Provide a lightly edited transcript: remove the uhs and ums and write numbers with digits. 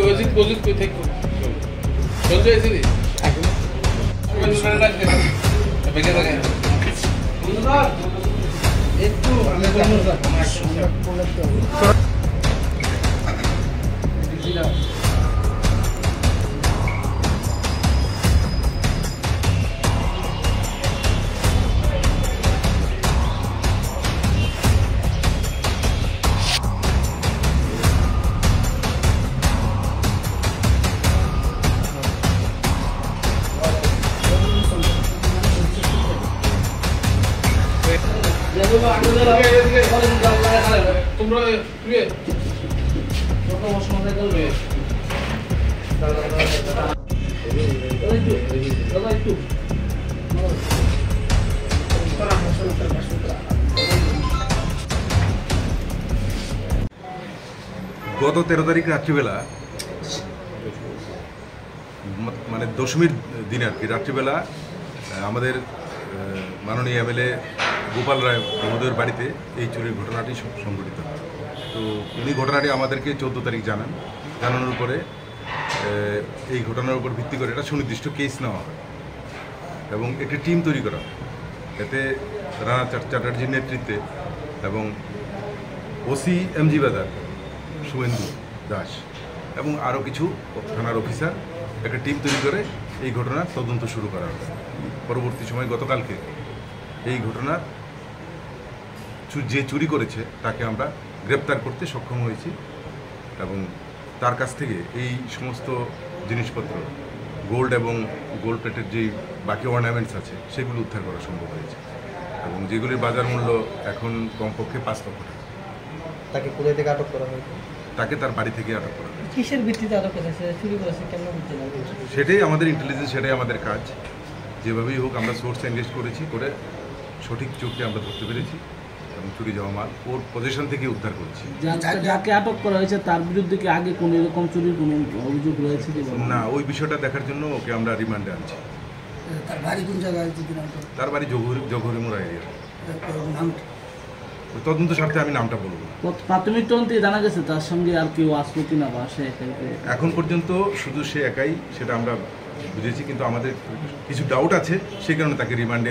ওজিত ওজিত কই থেকে সঞ্জয় এসেলি একটু তোমরা গত 13 তারিখ রাত্রিবেলা মানে দশমীর দিন আর কি রাত্রিবেলা আমাদের মাননীয় এমএলএ গোপাল রায় মহোদয়ের বাড়িতে এই চুরির ঘটনাটি সংঘটিত হয়। তো উনি ঘটনাটি আমাদেরকে 14 তারিখ জানানোর পরে এই ঘটনার উপর ভিত্তি করে একটা সুনির্দিষ্ট কেস নেওয়া হয় এবং একটি টিম তৈরি করা হয়। এতে রানা চ্যাটার্জির নেতৃত্বে এবং ওসি এমজি বাজার শুভেন্দু দাস এবং আরও কিছু থানার অফিসার একটা টিম তৈরি করে এই ঘটনার তদন্ত শুরু করা হয়। পরবর্তী সময় গতকালকে এই ঘটনার যে চুরি করেছে তাকে আমরা গ্রেপ্তার করতে সক্ষম হয়েছি এবং তার কাছ থেকে এই সমস্ত জিনিসপত্র গোল্ড এবং গোল্ড প্লেটের যে বাকি অর্নামেন্টস আছে সেগুলো উদ্ধার করা সম্ভব হয়েছে এবং যেগুলির বাজার মূল্য এখন কমপক্ষে 5 লক্ষ টাকা। তাকে কোথা থেকে আটক করা হয়েছে? তাকে তার বাড়ি থেকে আটক করা হয়েছে। কিসের ভিত্তিতে আটক করেছে, চুরি করেছে, কেন বুঝতে? সেটাই আমাদের ইন্টেলিজেন্স, সেটাই আমাদের কাজ। যেভাবেই হোক আমরা সোর্স এনগেজ করেছি, করে সঠিক চোখে আমরা ধরতে পেরেছি এবং চুরি যাওয়া মাল ওর পজিশন থেকে উদ্ধার করেছি। যাকে আটক করা হয়েছে তার বিরুদ্ধে কি আগে কোনো এরকম চুরির কোনো অভিযোগ রয়েছে কি? না, ওই বিষয়টা দেখার জন্য ওকে আমরা রিমান্ডে আনছি। তার বাড়ি কোন জায়গায়? তার বাড়ি জঘরিমুড়া এরিয়া। তদন্ত স্বার্থে আমি নামটা বলবো। প্রাথমিক তদন্তে জানা গেছে তার সঙ্গে আর কেউ আসলো কিনা বা সে এখন পর্যন্ত শুধু সে একাই, সেটা আমরা বুঝেছি, কিন্তু আমাদের কিছু ডাউট আছে, সেই কারণে তাকে রিমান্ডে